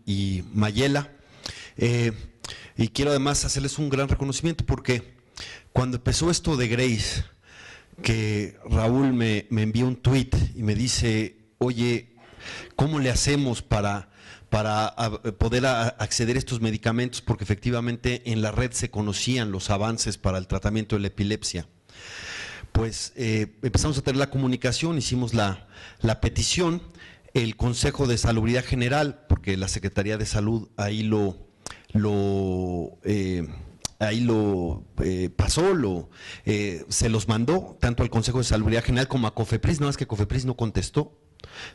y Mayela. Y quiero además hacerles un gran reconocimiento porque cuando empezó esto de Grace, que Raúl me envió un tuit y me dice, oye, ¿cómo le hacemos para poder acceder a estos medicamentos? Porque efectivamente en la red se conocían los avances para el tratamiento de la epilepsia. Pues empezamos a tener la comunicación, hicimos la petición, el Consejo de Salubridad General, porque la Secretaría de Salud ahí pasó, se los mandó tanto al Consejo de Salubridad General como a COFEPRIS, nada más que COFEPRIS no contestó.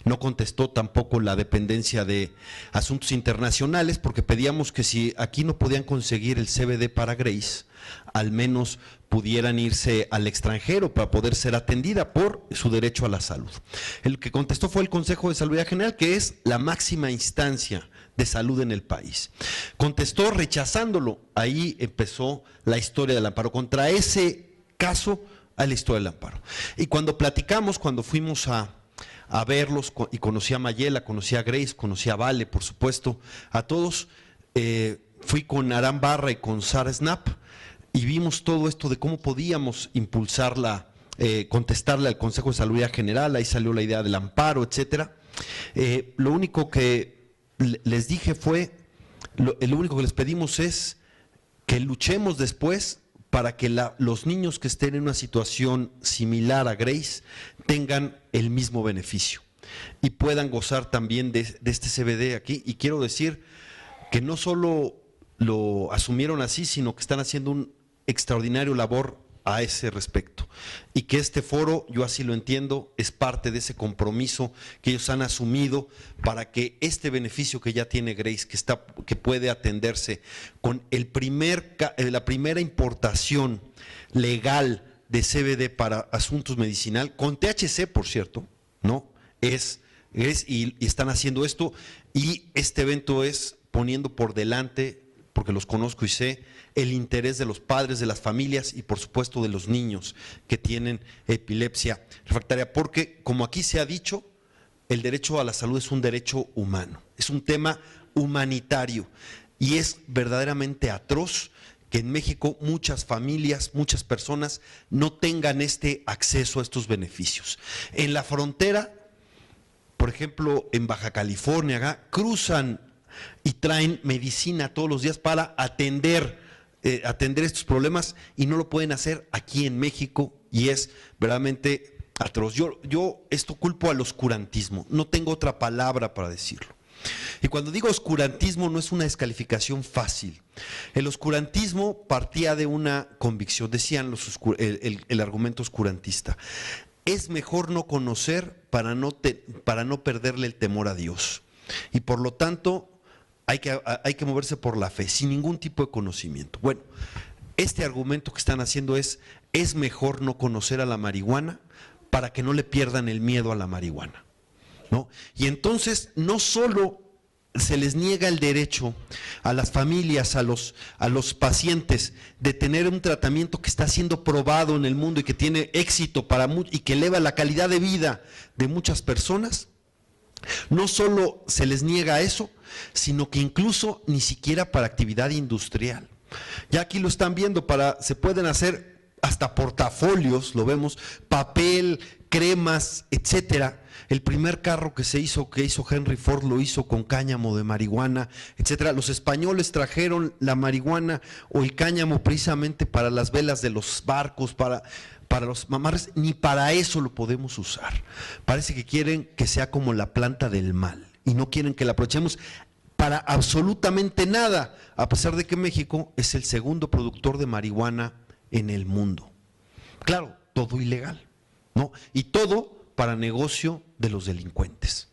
No contestó tampoco la dependencia de asuntos internacionales, porque pedíamos que si aquí no podían conseguir el CBD para Grace, al menos pudieran irse al extranjero para poder ser atendida por su derecho a la salud. El que contestó fue el Consejo de Salubridad General, que es la máxima instancia de salud en el país. Contestó rechazándolo. Ahí empezó la historia del amparo. Contra ese caso, a la historia del amparo. Y cuando platicamos, cuando fuimos a verlos, y conocí a Mayela, conocí a Grace, conocí a Vale, por supuesto, a todos, fui con Aram Barra y con Sara Snap, y vimos todo esto de cómo podíamos impulsarla, contestarle al Consejo de Salubridad General. Ahí salió la idea del amparo, etcétera. Lo único que les dije fue, lo único que les pedimos es que luchemos después para que los niños que estén en una situación similar a Grace tengan el mismo beneficio y puedan gozar también de este CBD aquí. Y quiero decir que no solo lo asumieron así, sino que están haciendo un extraordinario labor a ese respecto, y que este foro, yo así lo entiendo, es parte de ese compromiso que ellos han asumido para que este beneficio que ya tiene Grace, que puede atenderse con la primera importación legal de CBD para asuntos medicinal, con THC, por cierto, ¿no? Y están haciendo esto, y este evento es poniendo por delante, porque los conozco y sé, el interés de los padres, de las familias y por supuesto de los niños que tienen epilepsia refractaria, porque como aquí se ha dicho, el derecho a la salud es un derecho humano, es un tema humanitario, y es verdaderamente atroz que en México muchas familias, muchas personas no tengan este acceso a estos beneficios. En la frontera, por ejemplo, en Baja California, cruzan y traen medicina todos los días para atender estos problemas, y no lo pueden hacer aquí en México, y es verdaderamente atroz. Yo esto culpo al oscurantismo, no tengo otra palabra para decirlo. Y cuando digo oscurantismo no es una descalificación fácil. El oscurantismo partía de una convicción, decían el argumento oscurantista: es mejor no conocer para no perderle el temor a Dios, y por lo tanto hay que moverse por la fe, sin ningún tipo de conocimiento. Bueno, este argumento que están haciendo es mejor no conocer a la marihuana para que no le pierdan el miedo a la marihuana, ¿no? Y entonces no solo se les niega el derecho a las familias, a los pacientes, de tener un tratamiento que está siendo probado en el mundo y que tiene éxito y que eleva la calidad de vida de muchas personas. No solo se les niega eso, sino que incluso ni siquiera para actividad industrial. Ya aquí lo están viendo, se pueden hacer hasta portafolios, lo vemos, papel, cremas, etcétera. El primer carro que hizo Henry Ford, lo hizo con cáñamo de marihuana, etcétera. Los españoles trajeron la marihuana o el cáñamo precisamente para las velas de los barcos, para los mamarres. Ni para eso lo podemos usar. Parece que quieren que sea como la planta del mal y no quieren que la aprovechemos para absolutamente nada, a pesar de que México es el segundo productor de marihuana en el mundo. Claro, todo ilegal, ¿no? Y todo para negocio de los delincuentes.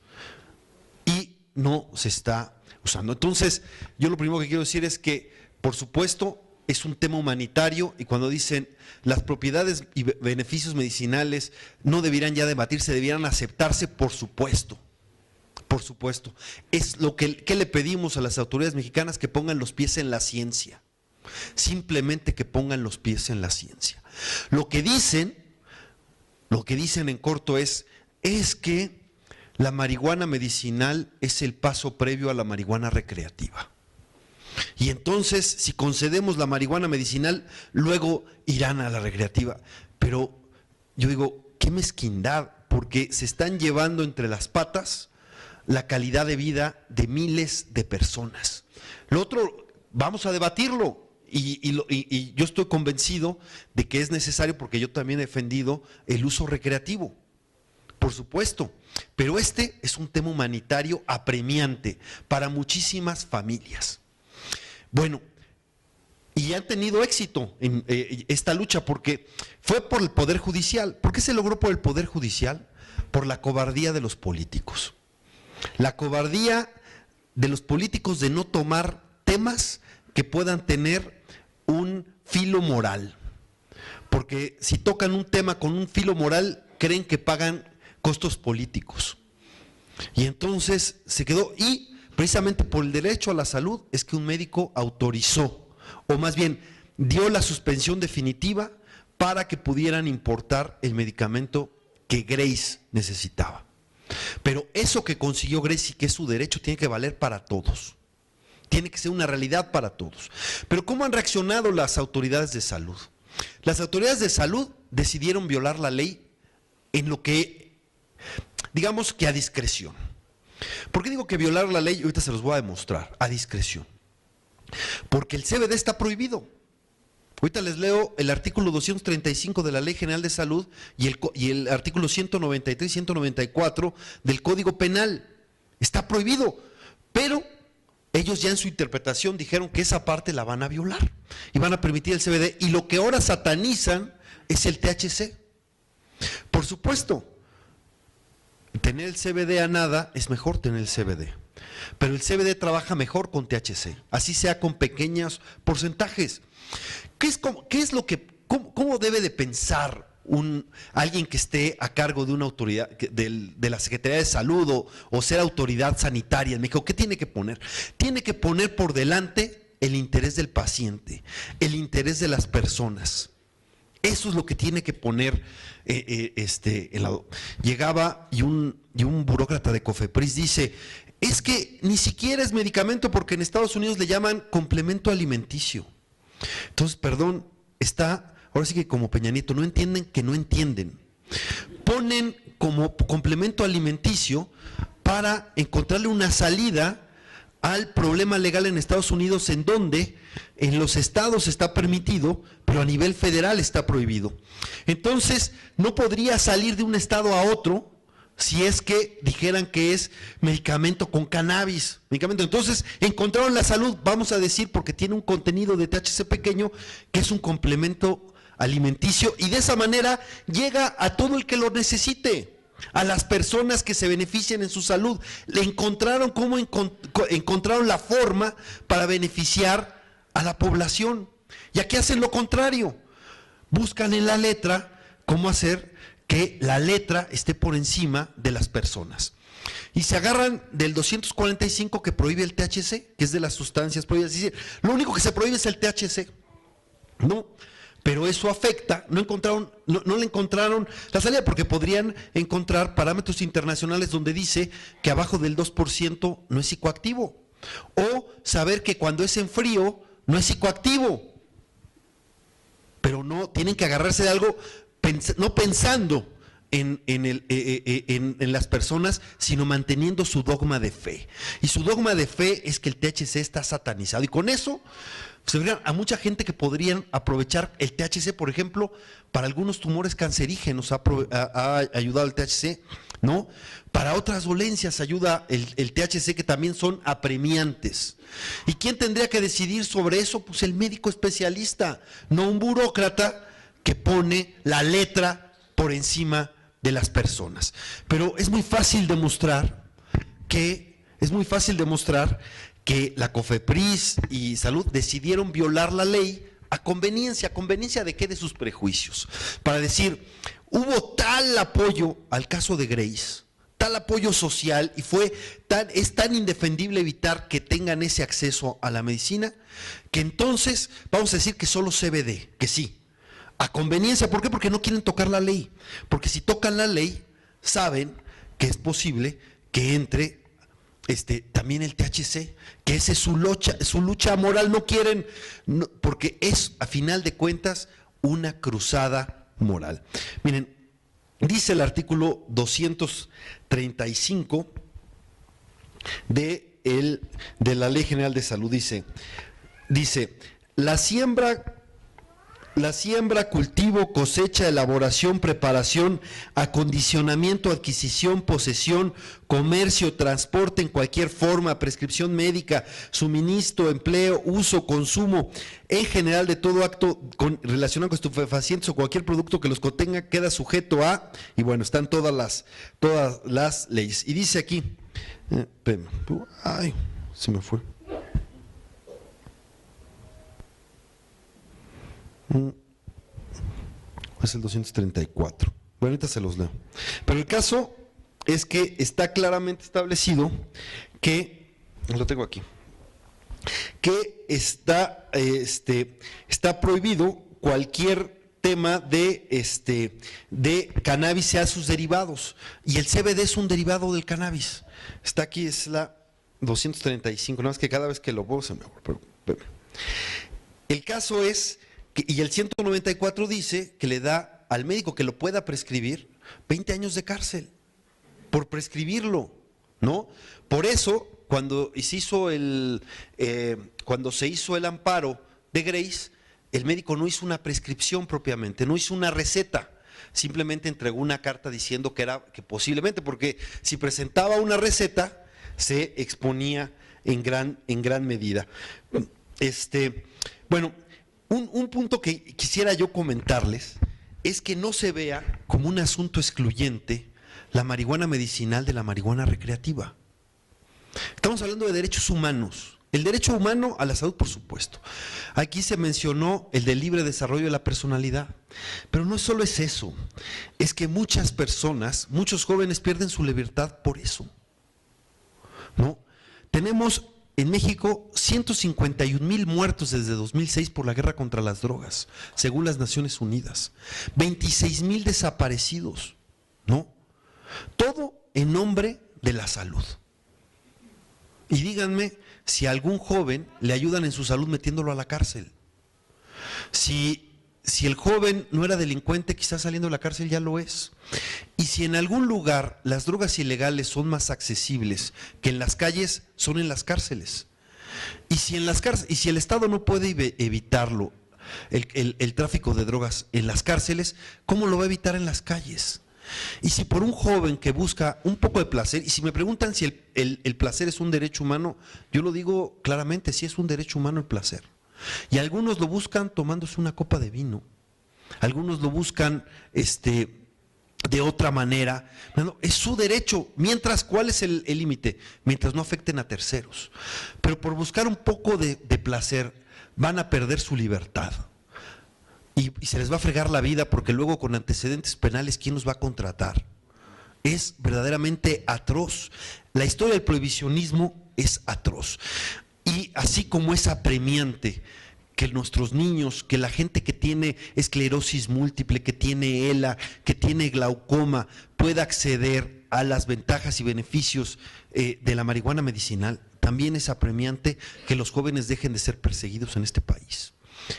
Y no se está usando. Entonces, yo lo primero que quiero decir es que, por supuesto, es un tema humanitario, y cuando dicen las propiedades y beneficios medicinales no deberían ya debatirse, debieran aceptarse, por supuesto. Por supuesto. Es lo que le pedimos a las autoridades mexicanas: que pongan los pies en la ciencia. Simplemente que pongan los pies en la ciencia. Lo que dicen en corto es que la marihuana medicinal es el paso previo a la marihuana recreativa. Y entonces, si concedemos la marihuana medicinal, luego irán a la recreativa. Pero yo digo, qué mezquindad, porque se están llevando entre las patas la calidad de vida de miles de personas. Lo otro, vamos a debatirlo. Y yo estoy convencido de que es necesario, porque yo también he defendido el uso recreativo, por supuesto, pero este es un tema humanitario apremiante para muchísimas familias. Bueno, y han tenido éxito en esta lucha, porque fue por el Poder Judicial. ¿Por qué se logró por el Poder Judicial? Por la cobardía de los políticos. La cobardía de los políticos de no tomar temas que puedan tener un filo moral, porque si tocan un tema con un filo moral, creen que pagan costos políticos. Y entonces se quedó, y precisamente por el derecho a la salud es que un médico autorizó, o más bien dio la suspensión definitiva para que pudieran importar el medicamento que Grace necesitaba. Pero eso que consiguió Grace y que es su derecho tiene que valer para todos. Tiene que ser una realidad para todos. Pero ¿cómo han reaccionado las autoridades de salud? Las autoridades de salud decidieron violar la ley en lo que, digamos que a discreción. ¿Por qué digo que violar la ley? Ahorita se los voy a demostrar, a discreción. Porque el CBD está prohibido. Ahorita les leo el artículo 235 de la Ley General de Salud y el artículo 193 y 194 del Código Penal. Está prohibido, pero ellos ya en su interpretación dijeron que esa parte la van a violar y van a permitir el CBD, y lo que ahora satanizan es el THC. Por supuesto, tener el CBD a nada es mejor tener el CBD, pero el CBD trabaja mejor con THC, así sea con pequeños porcentajes. ¿Cómo debe de pensar alguien que esté a cargo de una autoridad, de la Secretaría de Salud o ser autoridad sanitaria en México? ¿Qué tiene que poner? Tiene que poner por delante el interés del paciente, el interés de las personas. Eso es lo que tiene que poner el lado. Llegaba y un burócrata de Cofepris dice, es que ni siquiera es medicamento porque en Estados Unidos le llaman complemento alimenticio. Entonces, perdón, ahora sí que como Peña Nieto, no entienden que no entienden. Ponen como complemento alimenticio para encontrarle una salida al problema legal en Estados Unidos, en donde en los estados está permitido, pero a nivel federal está prohibido. Entonces, no podría salir de un estado a otro si es que dijeran que es medicamento con cannabis. Entonces, encontraron la salud, vamos a decir, porque tiene un contenido de THC pequeño, que es un complemento alimenticio, y de esa manera llega a todo el que lo necesite, a las personas que se benefician en su salud. Le encontraron encontraron la forma para beneficiar a la población. Y aquí hacen lo contrario. Buscan en la letra cómo hacer que la letra esté por encima de las personas. Y se agarran del 245 que prohíbe el THC, que es de las sustancias prohibidas. Es decir, lo único que se prohíbe es el THC. No, pero eso afecta, no le encontraron la salida, porque podrían encontrar parámetros internacionales donde dice que abajo del 2% no es psicoactivo, o saber que cuando es en frío no es psicoactivo, pero no, tienen que agarrarse de algo no pensando en las personas, sino manteniendo su dogma de fe. Y su dogma de fe es que el THC está satanizado, y con eso se verían a mucha gente que podrían aprovechar el THC, por ejemplo, para algunos tumores cancerígenos ha ayudado el THC, ¿no? Para otras dolencias ayuda el THC, que también son apremiantes. ¿Y quién tendría que decidir sobre eso? Pues el médico especialista, no un burócrata que pone la letra por encima de las personas. Pero es muy fácil demostrar que la Cofepris y Salud decidieron violar la ley a conveniencia. ¿A conveniencia de qué? De sus prejuicios. Para decir, hubo tal apoyo al caso de Grace, tal apoyo social, y es tan indefendible evitar que tengan ese acceso a la medicina, que entonces vamos a decir que solo CBD, que sí, a conveniencia. ¿Por qué? Porque no quieren tocar la ley. Porque si tocan la ley, saben que es posible que entre también el THC, que esa es su lucha moral. No quieren, porque es a final de cuentas una cruzada moral. Miren, dice el artículo 235 de la Ley General de Salud, dice, la siembra, cultivo, cosecha, elaboración, preparación, acondicionamiento, adquisición, posesión, comercio, transporte en cualquier forma, prescripción médica, suministro, empleo, uso, consumo, en general de todo acto relacionado con estupefacientes o cualquier producto que los contenga, queda sujeto a, y bueno, están todas las leyes. Y dice aquí, ay, se me fue. Es el 234. Bueno, ahorita se los leo. Pero el caso es que está claramente establecido que, lo tengo aquí, que está prohibido cualquier tema de cannabis, sea sus derivados. Y el CBD es un derivado del cannabis. Está aquí, es la 235. Nada más que cada vez que lo pongo se me acuerda. El caso es y el 194 dice que le da al médico que lo pueda prescribir 20 años de cárcel por prescribirlo, ¿no? Por eso, cuando se hizo el amparo de Grace, el médico no hizo una prescripción propiamente, no hizo una receta, simplemente entregó una carta diciendo que posiblemente, porque si presentaba una receta, se exponía en gran medida. Bueno, un punto que quisiera yo comentarles es que no se vea como un asunto excluyente la marihuana medicinal de la marihuana recreativa. Estamos hablando de derechos humanos. El derecho humano a la salud, por supuesto. Aquí se mencionó el del libre desarrollo de la personalidad. Pero no solo es eso, es que muchas personas, muchos jóvenes pierden su libertad por eso, ¿no? Tenemos en México 151,000 muertos desde 2006 por la guerra contra las drogas, según las Naciones Unidas. 26,000 desaparecidos, ¿no? Todo en nombre de la salud. Y díganme si a algún joven le ayudan en su salud metiéndolo a la cárcel. Si el joven no era delincuente, quizás saliendo de la cárcel ya lo es. Y si en algún lugar las drogas ilegales son más accesibles que en las calles, son en las cárceles. Y si el Estado no puede evitarlo, el tráfico de drogas en las cárceles, ¿cómo lo va a evitar en las calles? Y si por un joven que busca un poco de placer, y si me preguntan si el placer es un derecho humano, yo lo digo claramente, sí es un derecho humano el placer. Y algunos lo buscan tomándose una copa de vino, algunos lo buscan de otra manera. Bueno, es su derecho, mientras, ¿cuál es el límite? Mientras no afecten a terceros. Pero por buscar un poco de placer van a perder su libertad y se les va a fregar la vida, porque luego con antecedentes penales, ¿quién los va a contratar? Es verdaderamente atroz. La historia del prohibicionismo es atroz. Y así como es apremiante que nuestros niños, que la gente que tiene esclerosis múltiple, que tiene ELA, que tiene glaucoma, pueda acceder a las ventajas y beneficios de la marihuana medicinal, también es apremiante que los jóvenes dejen de ser perseguidos en este país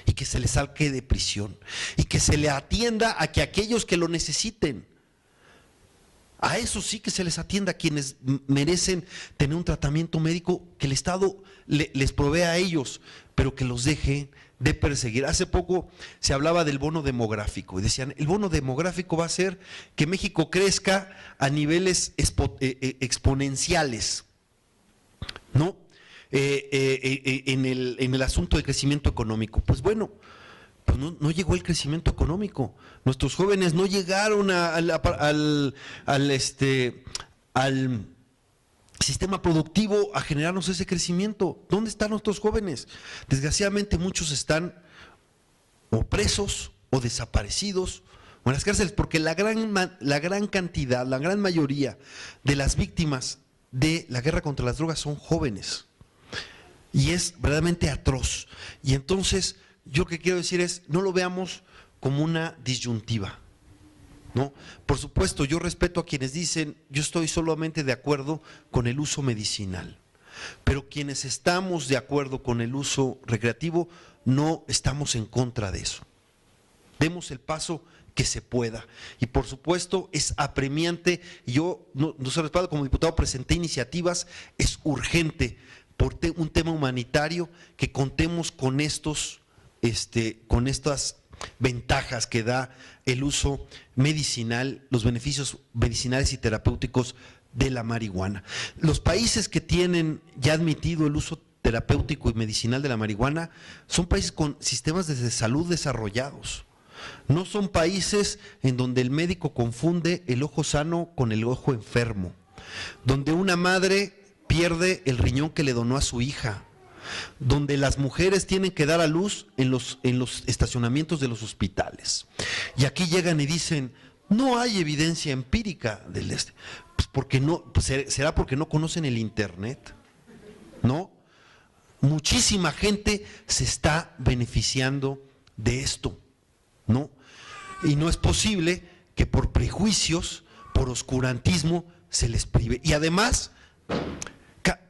y que se les saque de prisión y que se le atienda a que aquellos que lo necesiten, a eso sí que se les atienda, a quienes merecen tener un tratamiento médico que el Estado les provee a ellos, pero que los deje de perseguir. Hace poco se hablaba del bono demográfico y decían, el bono demográfico va a hacer que México crezca a niveles exponenciales, ¿no? En el asunto del crecimiento económico. Pues bueno, pues no llegó el crecimiento económico. Nuestros jóvenes no llegaron al sistema productivo a generarnos ese crecimiento. ¿Dónde están nuestros jóvenes? Desgraciadamente muchos están o presos o desaparecidos o en las cárceles, porque la gran cantidad, la gran mayoría de las víctimas de la guerra contra las drogas son jóvenes. Y es verdaderamente atroz. Y entonces, yo lo que quiero decir es, no lo veamos como una disyuntiva. ¿no? Por supuesto, yo respeto a quienes dicen, yo estoy solamente de acuerdo con el uso medicinal, pero quienes estamos de acuerdo con el uso recreativo no estamos en contra de eso. Demos el paso que se pueda. Y por supuesto es apremiante, yo no se respaldo como diputado, presenté iniciativas, es urgente por un tema humanitario que contemos con con estas ventajas que da el uso medicinal, los beneficios medicinales y terapéuticos de la marihuana. Los países que tienen ya admitido el uso terapéutico y medicinal de la marihuana son países con sistemas de salud desarrollados. No son países en donde el médico confunde el ojo sano con el ojo enfermo, donde una madre pierde el riñón que le donó a su hija, donde las mujeres tienen que dar a luz en los estacionamientos de los hospitales. Y aquí llegan y dicen, no hay evidencia empírica del pues porque no, pues será porque no conocen el internet, ¿no? Muchísima gente se está beneficiando de esto, ¿no? Y no es posible que por prejuicios, por oscurantismo, se les prive. Y además,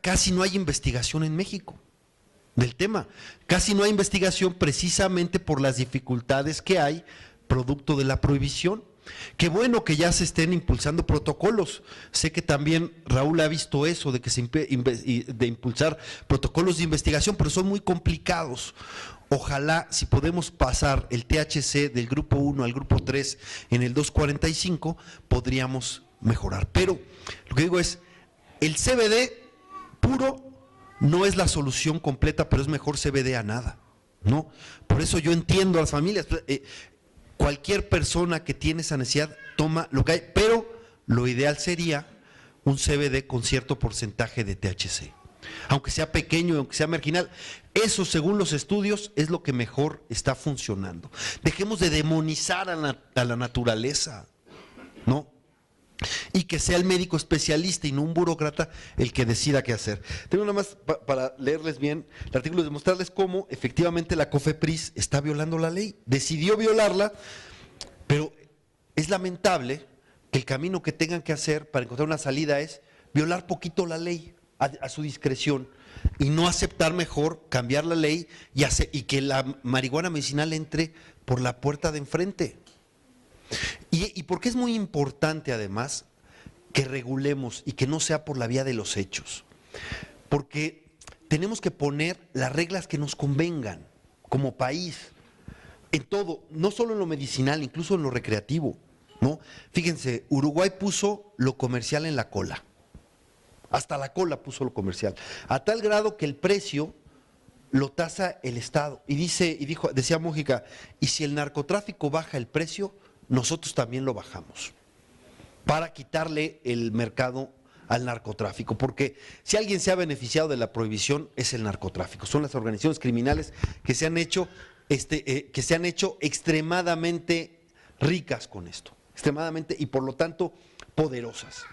casi no hay investigación en México del tema. Casi no hay investigación precisamente por las dificultades que hay producto de la prohibición. Qué bueno que ya se estén impulsando protocolos. Sé que también Raúl ha visto eso, de que de impulsar protocolos de investigación, pero son muy complicados. Ojalá, si podemos pasar el THC del grupo 1 al grupo 3 en el 245, podríamos mejorar. Pero lo que digo es, el CBD puro no es la solución completa, pero es mejor CBD a nada, ¿no? Por eso yo entiendo a las familias. Cualquier persona que tiene esa necesidad toma lo que hay, pero lo ideal sería un CBD con cierto porcentaje de THC. Aunque sea pequeño, aunque sea marginal, eso según los estudios es lo que mejor está funcionando. Dejemos de demonizar a la naturaleza, ¿no? Y que sea el médico especialista y no un burócrata el que decida qué hacer. Tengo nada más para leerles bien el artículo, demostrarles cómo efectivamente la COFEPRIS está violando la ley. Decidió violarla, pero es lamentable que el camino que tengan que hacer para encontrar una salida es violar poquito la ley a su discreción y no aceptar mejor cambiar la ley y que la marihuana medicinal entre por la puerta de enfrente. Y porque es muy importante además que regulemos y que no sea por la vía de los hechos, porque tenemos que poner las reglas que nos convengan como país, en todo, no solo en lo medicinal, incluso en lo recreativo, ¿no? Fíjense, Uruguay puso lo comercial en la cola, hasta la cola puso lo comercial, a tal grado que el precio lo tasa el Estado. Y decía Mújica, y si el narcotráfico baja el precio, nosotros también lo bajamos, para quitarle el mercado al narcotráfico, porque si alguien se ha beneficiado de la prohibición es el narcotráfico, son las organizaciones criminales que se han hecho extremadamente ricas con esto, extremadamente y por lo tanto poderosas.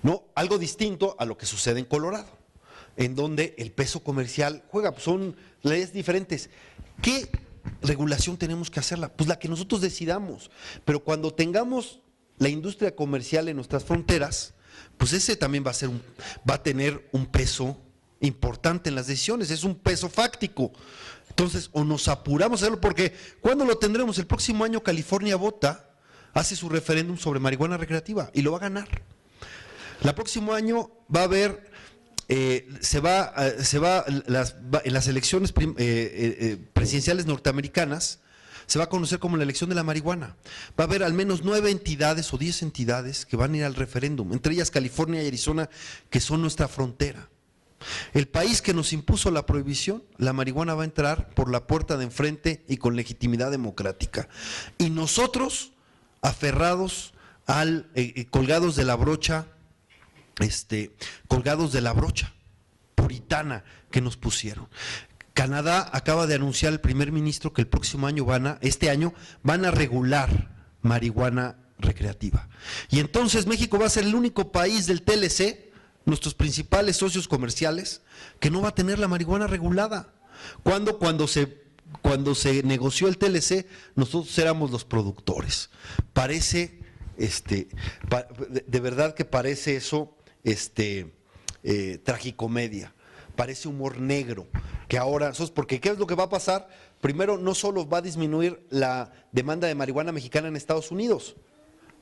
No, algo distinto a lo que sucede en Colorado, en donde el peso comercial juega, pues son leyes diferentes. ¿Qué regulación tenemos que hacerla? Pues la que nosotros decidamos, pero cuando tengamos la industria comercial en nuestras fronteras, pues ese también va a tener un peso importante en las decisiones, es un peso fáctico. Entonces, o nos apuramos a hacerlo, porque ¿cuándo lo tendremos? El próximo año California hace su referéndum sobre marihuana recreativa y lo va a ganar. El próximo año va a haber en las elecciones presidenciales norteamericanas, se va a conocer como la elección de la marihuana. Va a haber al menos 9 entidades o 10 entidades que van a ir al referéndum, entre ellas California y Arizona, que son nuestra frontera. El país que nos impuso la prohibición, la marihuana va a entrar por la puerta de enfrente y con legitimidad democrática. Y nosotros, aferrados colgados de la brocha, puritana que nos pusieron. Canadá acaba de anunciar el primer ministro que el próximo año este año van a regular marihuana recreativa. Y entonces México va a ser el único país del TLC, nuestros principales socios comerciales, que no va a tener la marihuana regulada. Cuando se cuando se negoció el TLC, nosotros éramos los productores. Parece, de verdad que parece eso, tragicomedia, parece humor negro, que ahora, porque ¿qué es lo que va a pasar? Primero, no solo va a disminuir la demanda de marihuana mexicana en Estados Unidos,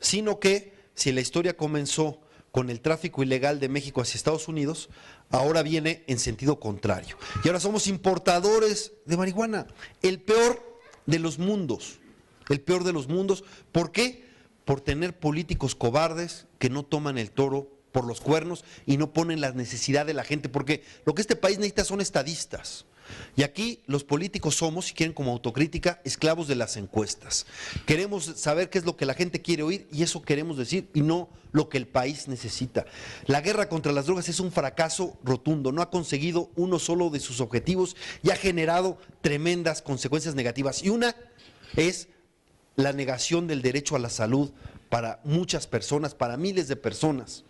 sino que si la historia comenzó con el tráfico ilegal de México hacia Estados Unidos, ahora viene en sentido contrario. Y ahora somos importadores de marihuana, el peor de los mundos, el peor de los mundos. ¿Por qué? Por tener políticos cobardes que no toman el toro por los cuernos y no ponen la necesidad de la gente, porque lo que este país necesita son estadistas. Y aquí los políticos somos, si quieren como autocrítica, esclavos de las encuestas. Queremos saber qué es lo que la gente quiere oír y eso queremos decir y no lo que el país necesita. La guerra contra las drogas es un fracaso rotundo, no ha conseguido uno solo de sus objetivos y ha generado tremendas consecuencias negativas. Y una es la negación del derecho a la salud para muchas personas, para miles de personas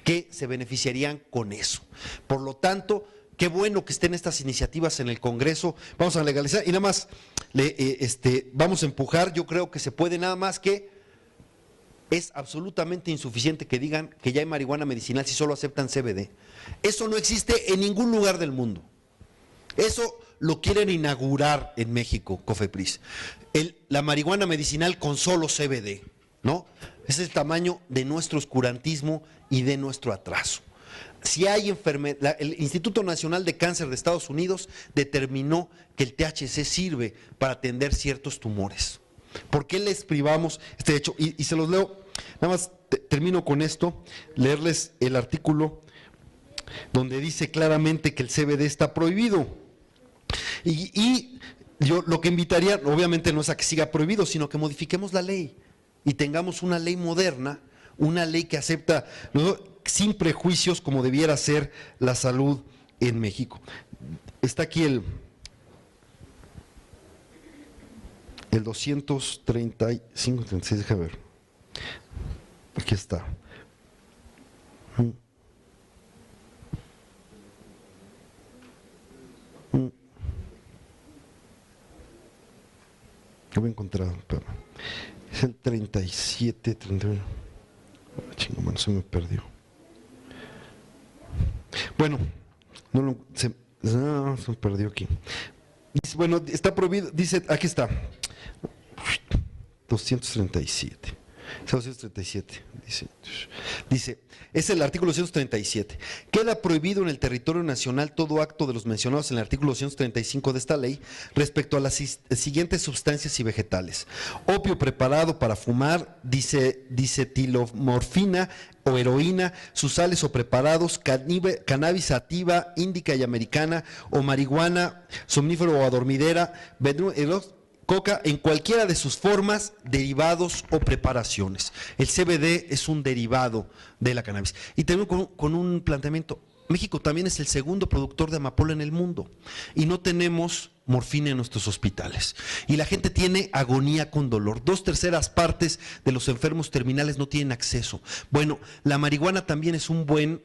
que se beneficiarían con eso. Por lo tanto, qué bueno que estén estas iniciativas en el Congreso. Vamos a legalizar y nada más vamos a empujar. Yo creo que se puede, nada más que es absolutamente insuficiente que digan que ya hay marihuana medicinal si solo aceptan CBD. Eso no existe en ningún lugar del mundo. Eso lo quieren inaugurar en México, COFEPRIS. La marihuana medicinal con solo CBD, ¿no? Ese es el tamaño de nuestro oscurantismo y de nuestro atraso. Si hay enfermedad, el Instituto Nacional de Cáncer de Estados Unidos determinó que el THC sirve para atender ciertos tumores. ¿Por qué les privamos este hecho? Y se los leo, nada más termino con esto, leerles el artículo donde dice claramente que el CBD está prohibido. Y yo lo que invitaría, obviamente no es a que siga prohibido, sino que modifiquemos la ley y tengamos una ley moderna, una ley que acepta, ¿no?, sin prejuicios, como debiera ser la salud en México. Está aquí el 235, 36, déjame ver. Aquí está. Lo voy a encontrar, pero es el 37, 31. Chingo, bueno, se me perdió. Bueno, se me perdió aquí. Dice, bueno, está prohibido, dice, aquí está. 237. 237, dice, es el artículo 237. Queda prohibido en el territorio nacional todo acto de los mencionados en el artículo 235 de esta ley respecto a las siguientes sustancias y vegetales: opio preparado para fumar, dicetilomorfina o heroína, sus sales o preparados, cannabis sativa, índica y americana, o marihuana, somnífero o adormidera, coca en cualquiera de sus formas, derivados o preparaciones. El CBD es un derivado de la cannabis. Y tenemos con un planteamiento: México también es el segundo productor de amapola en el mundo y no tenemos morfina en nuestros hospitales. Y la gente tiene agonía con dolor. 2/3 partes de los enfermos terminales no tienen acceso. Bueno, la marihuana también es un buen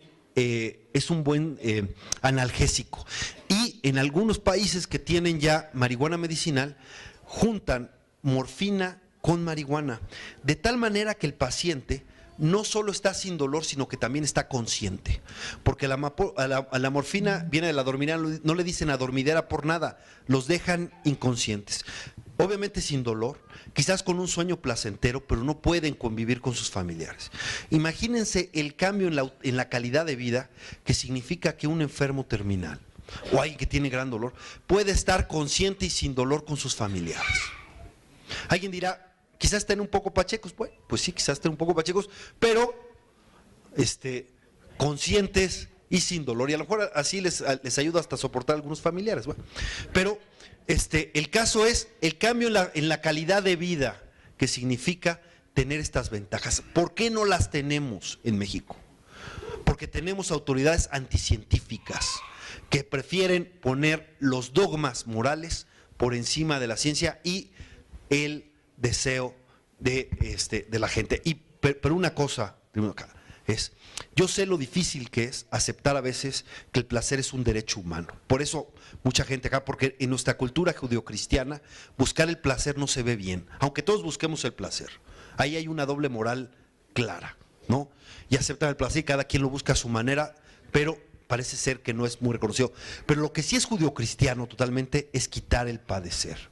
analgésico. Y en algunos países que tienen ya marihuana medicinal, juntan morfina con marihuana, de tal manera que el paciente no solo está sin dolor, sino que también está consciente, porque a la morfina viene de la adormidera, no le dicen adormidera por nada, los dejan inconscientes, obviamente sin dolor, quizás con un sueño placentero, pero no pueden convivir con sus familiares. Imagínense el cambio en la calidad de vida que significa que un enfermo terminal o alguien que tiene gran dolor puede estar consciente y sin dolor con sus familiares. Alguien dirá, quizás estén un poco pachecos. Bueno, pues sí, quizás estén un poco pachecos, pero conscientes y sin dolor, y a lo mejor así les ayuda hasta a soportar a algunos familiares. Bueno, pero el caso es el cambio en la calidad de vida que significa tener estas ventajas. ¿Por qué no las tenemos en México? Porque tenemos autoridades anticientíficas que prefieren poner los dogmas morales por encima de la ciencia y el deseo de la gente. Pero una cosa, primero acá, yo sé lo difícil que es aceptar a veces que el placer es un derecho humano. Por eso mucha gente acá, porque en nuestra cultura judeocristiana buscar el placer no se ve bien, aunque todos busquemos el placer. Ahí hay una doble moral clara, ¿no? Y aceptan el placer y cada quien lo busca a su manera, pero parece ser que no es muy reconocido. Pero lo que sí es judeocristiano totalmente es quitar el padecer.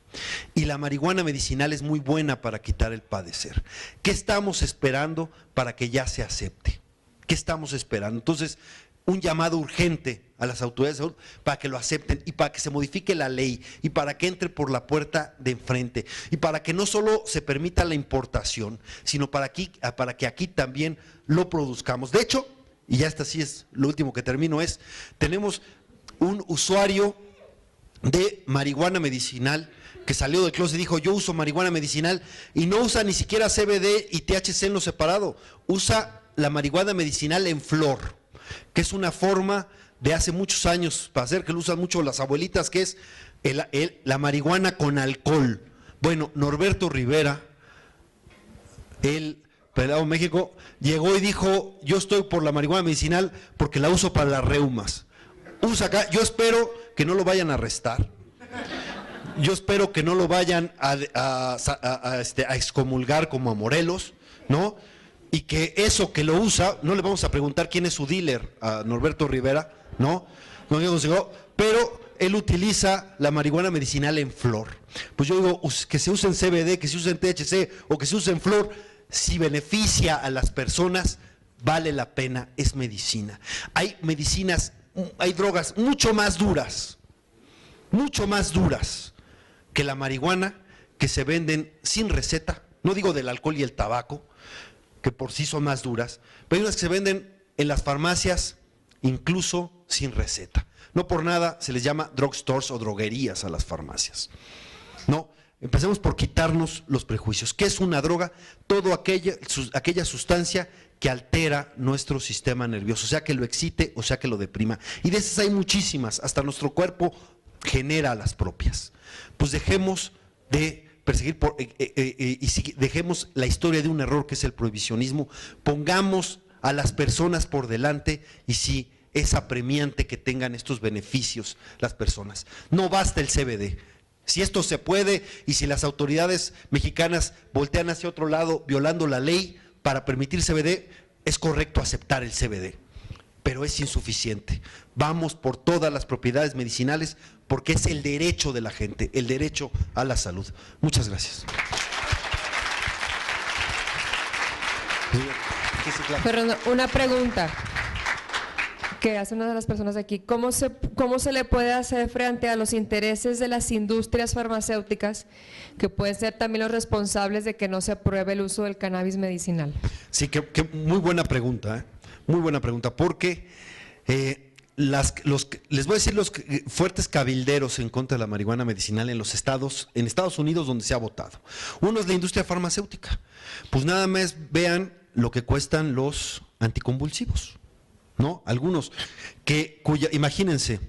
Y la marihuana medicinal es muy buena para quitar el padecer. ¿Qué estamos esperando para que ya se acepte? ¿Qué estamos esperando? Entonces, un llamado urgente a las autoridades de salud para que lo acepten y para que se modifique la ley y para que entre por la puerta de enfrente y para que no solo se permita la importación, sino para que aquí también lo produzcamos. De hecho, y ya esta sí es lo último que termino, tenemos un usuario de marihuana medicinal que salió del closet y dijo: yo uso marihuana medicinal, y no usa ni siquiera CBD y THC en lo separado, usa la marihuana medicinal en flor, que es una forma de hace muchos años para hacer, que lo usan mucho las abuelitas, que es la marihuana con alcohol. Bueno, Norberto Rivera, el pelado México, llegó y dijo: yo estoy por la marihuana medicinal porque la uso para las reumas. Usa acá, yo espero que no lo vayan a arrestar, yo espero que no lo vayan a excomulgar como a Morelos, ¿no? Y que eso que lo usa, no le vamos a preguntar quién es su dealer a Norberto Rivera, ¿no? Pero él utiliza la marihuana medicinal en flor. Pues yo digo, que se use en CBD, que se use en THC o que se use en flor, si beneficia a las personas, vale la pena, es medicina. Hay medicinas, hay drogas mucho más duras que la marihuana, que se venden sin receta. No digo del alcohol y el tabaco, que por sí son más duras, pero hay unas que se venden en las farmacias incluso sin receta. No por nada se les llama drugstores o droguerías a las farmacias. No, empecemos por quitarnos los prejuicios. ¿Qué es una droga? Todo aquella sustancia que altera nuestro sistema nervioso, sea que lo excite o sea que lo deprima. Y de esas hay muchísimas, hasta nuestro cuerpo genera las propias. Pues dejemos de perseguir dejemos la historia de un error que es el prohibicionismo, pongamos a las personas por delante y sí, es apremiante que tengan estos beneficios las personas. No basta el CBD. Si esto se puede y si las autoridades mexicanas voltean hacia otro lado violando la ley para permitir CBD, es correcto aceptar el CBD, pero es insuficiente. Vamos por todas las propiedades medicinales porque es el derecho de la gente, el derecho a la salud. Muchas gracias. Fernando, una pregunta que hace una de las personas aquí. ¿Cómo se le puede hacer frente a los intereses de las industrias farmacéuticas, que pueden ser también los responsables de que no se apruebe el uso del cannabis medicinal? Sí, que muy buena pregunta, muy buena pregunta, porque les voy a decir los fuertes cabilderos en contra de la marihuana medicinal en Estados Unidos, donde se ha votado. Uno es la industria farmacéutica. Pues nada más vean lo que cuestan los anticonvulsivos, ¿no? Algunos imagínense,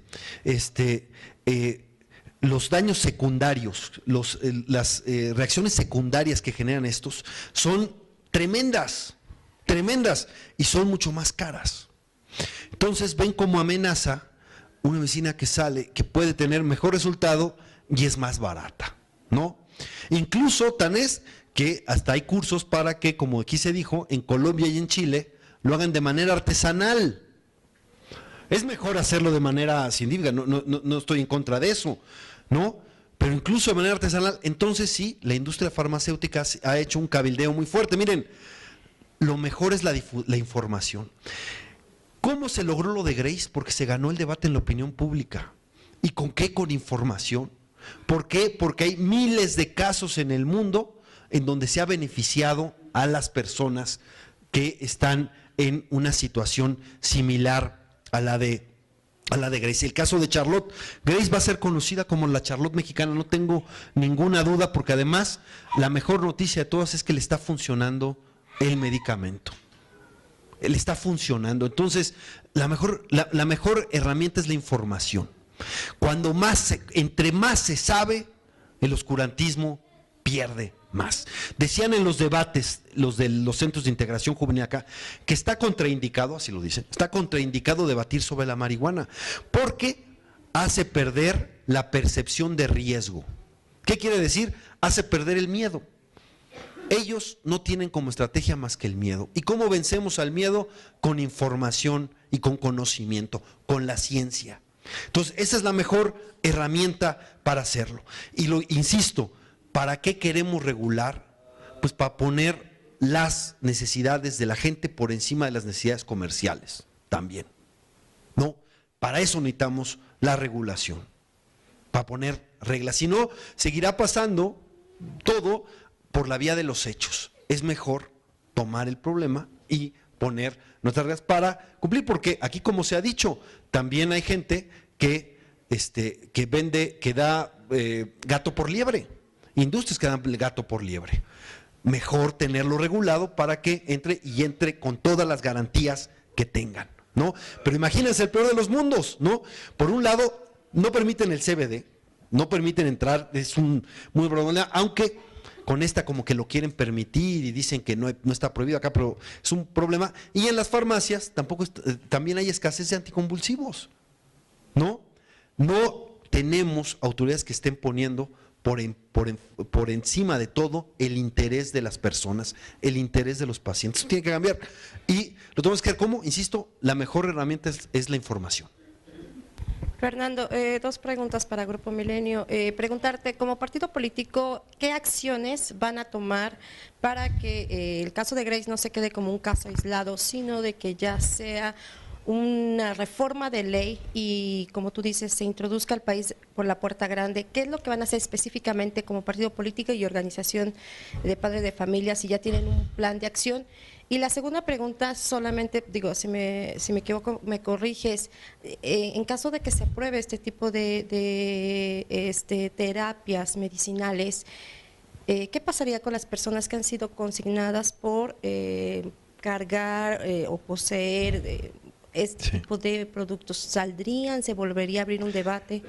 los daños secundarios, las reacciones secundarias que generan estos son tremendas y son mucho más caras. Entonces ven como amenaza una medicina que sale, que puede tener mejor resultado y es más barata, ¿no? Incluso tan es que hasta hay cursos para que, como aquí se dijo, en Colombia y en Chile lo hagan de manera artesanal. Es mejor hacerlo de manera científica, no estoy en contra de eso, ¿no? Pero incluso de manera artesanal. Entonces sí, la industria farmacéutica ha hecho un cabildeo muy fuerte. Miren, lo mejor es la información. ¿Cómo se logró lo de Grace? Porque se ganó el debate en la opinión pública. ¿Y con qué? Con información. ¿Por qué? Porque hay miles de casos en el mundo en donde se ha beneficiado a las personas que están en una situación similar a la de Grace. El caso de Charlotte, Grace va a ser conocida como la Charlotte mexicana, no tengo ninguna duda, porque además la mejor noticia de todas es que le está funcionando el medicamento. Le está funcionando. Entonces, la mejor herramienta es la información. Entre más se sabe, el oscurantismo pierde más. Decían en los debates, los de los centros de integración juvenil acá, que está contraindicado, así lo dicen, está contraindicado debatir sobre la marihuana, porque hace perder la percepción de riesgo. ¿Qué quiere decir? Hace perder el miedo. Ellos no tienen como estrategia más que el miedo. ¿Y cómo vencemos al miedo? Con información y con conocimiento, con la ciencia. Entonces, esa es la mejor herramienta para hacerlo. Y lo insisto, ¿para qué queremos regular? Pues para poner las necesidades de la gente por encima de las necesidades comerciales también. ¿No? Para eso necesitamos la regulación, para poner reglas. Si no, seguirá pasando todo por la vía de los hechos. Es mejor tomar el problema y poner nuestras reglas para cumplir, porque aquí, como se ha dicho, también hay gente que vende, que da gato por liebre, industrias que dan gato por liebre. Mejor tenerlo regulado para que entre con todas las garantías que tengan, ¿no? Pero imagínense el peor de los mundos, ¿no? Por un lado, no permiten el CBD, no permiten entrar, es un muy problema, aunque con esta como que lo quieren permitir y dicen que no está prohibido acá, pero es un problema. Y en las farmacias también hay escasez de anticonvulsivos, ¿no? No tenemos autoridades que estén poniendo por encima de todo el interés de las personas, el interés de los pacientes. Eso tiene que cambiar. Y lo tenemos que hacer, ¿cómo? Insisto, la mejor herramienta es la información. Fernando, dos preguntas para Grupo Milenio. Preguntarte, como partido político, ¿qué acciones van a tomar para que el caso de Grace no se quede como un caso aislado, sino de que ya sea una reforma de ley y, como tú dices, se introduzca al país por la puerta grande? ¿Qué es lo que van a hacer específicamente como partido político y organización de padres de familia, si ya tienen un plan de acción? Y la segunda pregunta, solamente, digo, si me equivoco, me corriges, en caso de que se apruebe este tipo de terapias medicinales, ¿qué pasaría con las personas que han sido consignadas por cargar o poseer este tipo de productos? ¿Saldrían? ¿Se volvería a abrir un debate?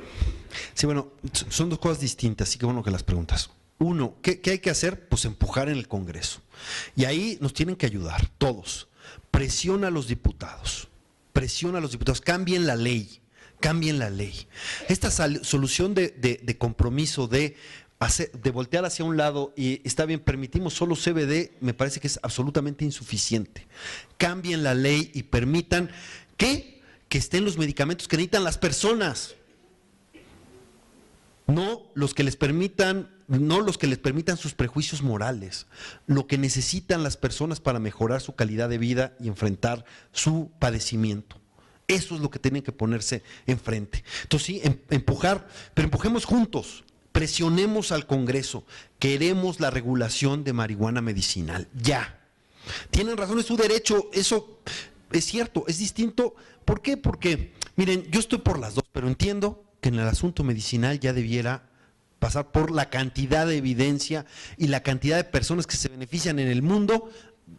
Sí, bueno, son dos cosas distintas, así que bueno que las preguntas. Uno, ¿qué hay que hacer? Pues empujar en el Congreso. Y ahí nos tienen que ayudar, todos. Presiona a los diputados, cambien la ley, Esta solución de compromiso, de voltear hacia un lado y está bien, permitimos solo CBD, me parece que es absolutamente insuficiente. Cambien la ley y permitan que estén los medicamentos que necesitan las personas. No los que les permitan sus prejuicios morales, lo que necesitan las personas para mejorar su calidad de vida y enfrentar su padecimiento. Eso es lo que tienen que ponerse enfrente. Entonces sí, empujar, pero empujemos juntos, presionemos al Congreso, queremos la regulación de marihuana medicinal, ya. Tienen razón, es su derecho, eso es cierto, es distinto. ¿Por qué? Porque, miren, yo estoy por las dos, pero entiendo que en el asunto medicinal ya debiera pasar por la cantidad de evidencia y la cantidad de personas que se benefician en el mundo,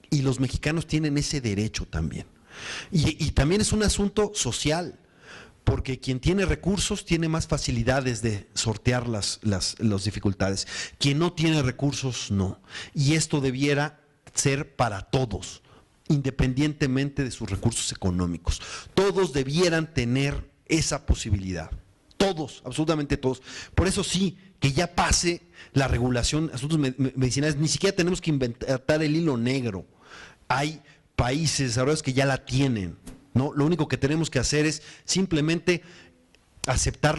y los mexicanos tienen ese derecho también. Y también es un asunto social, porque quien tiene recursos tiene más facilidades de sortear las dificultades. Quien no tiene recursos, no. Y esto debiera ser para todos, independientemente de sus recursos económicos. Todos debieran tener esa posibilidad. Todos, absolutamente todos. Por eso sí, que ya pase la regulación de asuntos medicinales. Ni siquiera tenemos que inventar el hilo negro. Hay países desarrollados que ya la tienen, ¿no? Lo único que tenemos que hacer es simplemente aceptarlo.